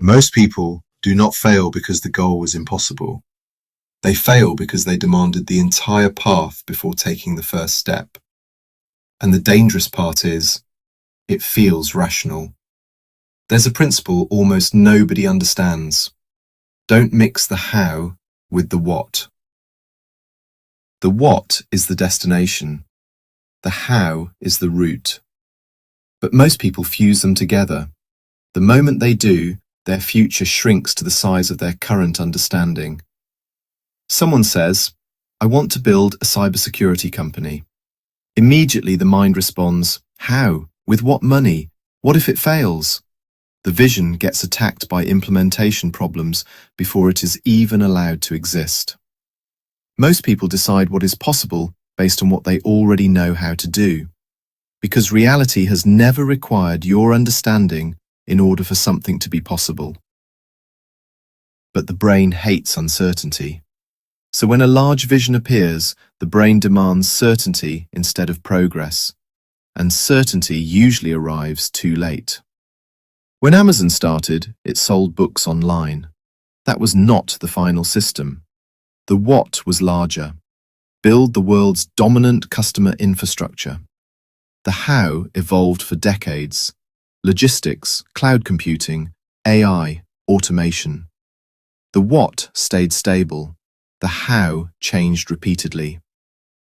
Most people do not fail because the goal was impossible. They fail because they demanded the entire path before taking the first step. And the dangerous part is, it feels rational. There's a principle almost nobody understands. Don't mix the how with the what. The what is the destination. The how is the route. But most people fuse them together. The moment they do, their future shrinks to the size of their current understanding. Someone says, "I want to build a cybersecurity company." Immediately the mind responds, "How? With what money? What if it fails?" The vision gets attacked by implementation problems before it is even allowed to exist. Most people decide what is possible based on what they already know how to do, because reality has never required your understanding in order for something to be possible. But the brain hates uncertainty. So when a large vision appears, the brain demands certainty instead of progress, and certainty usually arrives too late. When Amazon started, it sold books online. That was not the final system. The what was larger. Build the world's dominant customer infrastructure. The how evolved for decades. Logistics, cloud computing, AI, automation. The what stayed stable. The how changed repeatedly.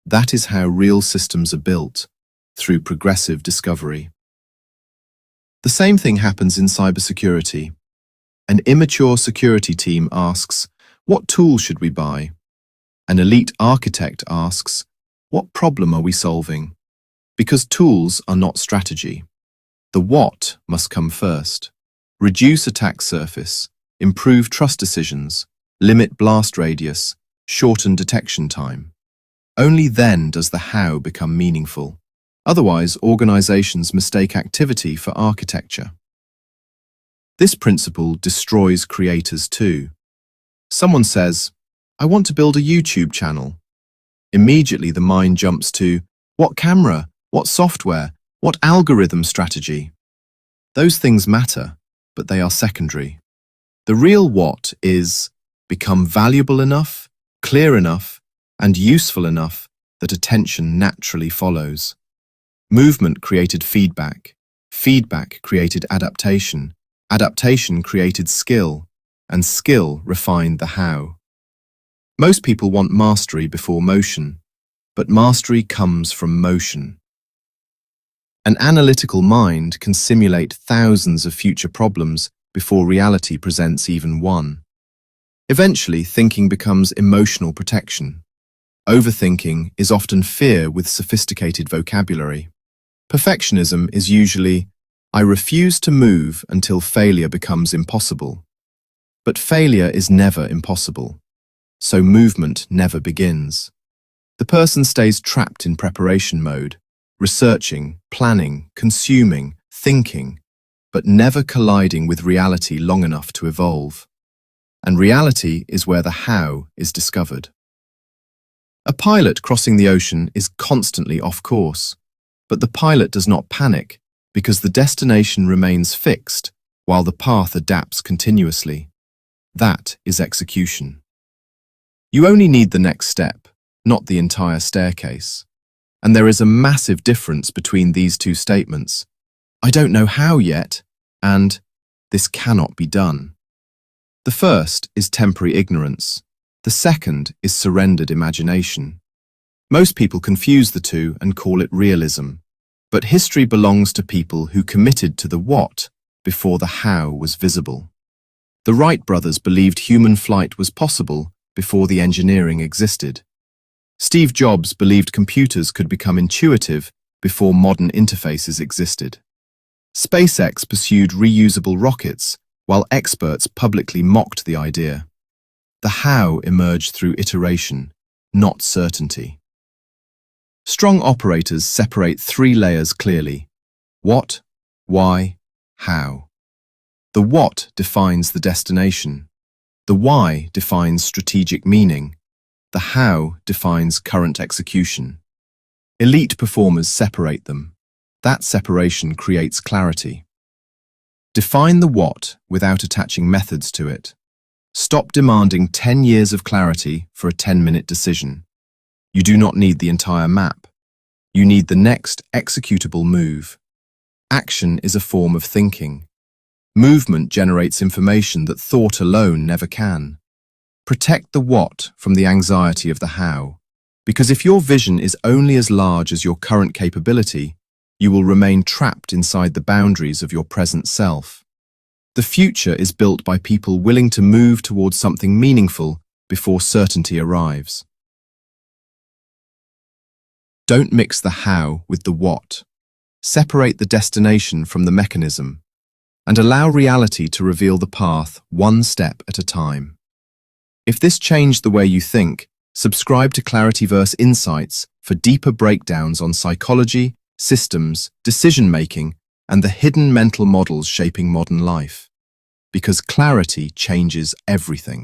That is how real systems are built, through progressive discovery. The same thing happens in cybersecurity. An immature security team asks, "What tool should we buy?" An elite architect asks, "What problem are we solving?" Because tools are not strategy. The what must come first. Reduce attack surface, improve trust decisions, limit blast radius, shorten detection time. Only then does the how become meaningful. Otherwise, organizations mistake activity for architecture. This principle destroys creators too. Someone says, "I want to build a YouTube channel." Immediately the mind jumps to, what camera, what software, what algorithm strategy? Those things matter, but they are secondary. The real what is, become valuable enough, clear enough, and useful enough that attention naturally follows. Movement created feedback. Feedback created adaptation. Adaptation created skill, and skill refined the how. Most people want mastery before motion, but mastery comes from motion. An analytical mind can simulate thousands of future problems before reality presents even one. Eventually, thinking becomes emotional protection. Overthinking is often fear with sophisticated vocabulary. Perfectionism is usually, "I refuse to move until failure becomes impossible." But failure is never impossible, so movement never begins. The person stays trapped in preparation mode, researching, planning, consuming, thinking, but never colliding with reality long enough to evolve. And reality is where the how is discovered. A pilot crossing the ocean is constantly off course, but the pilot does not panic because the destination remains fixed while the path adapts continuously. That is execution. You only need the next step, not the entire staircase. And there is a massive difference between these two statements. "I don't know how yet," and "this cannot be done." The first is temporary ignorance. The second is surrendered imagination. Most people confuse the two and call it realism. But history belongs to people who committed to the what before the how was visible. The Wright brothers believed human flight was possible before the engineering existed. Steve Jobs believed computers could become intuitive before modern interfaces existed. SpaceX pursued reusable rockets, while experts publicly mocked the idea. The how emerged through iteration, not certainty. Strong operators separate three layers clearly: what, why, how. The what defines the destination. The why defines strategic meaning. The how defines current execution. Elite performers separate them. That separation creates clarity. Define the what without attaching methods to it. Stop demanding 10 years of clarity for a 10-minute decision. You do not need the entire map. You need the next executable move. Action is a form of thinking. Movement generates information that thought alone never can. Protect the what from the anxiety of the how, because if your vision is only as large as your current capability, you will remain trapped inside the boundaries of your present self. The future is built by people willing to move towards something meaningful before certainty arrives. Don't mix the how with the what. Separate the destination from the mechanism, and allow reality to reveal the path one step at a time. If this changed the way you think, subscribe to ClarityVerse Insights for deeper breakdowns on psychology, systems, decision-making, and the hidden mental models shaping modern life. Because clarity changes everything.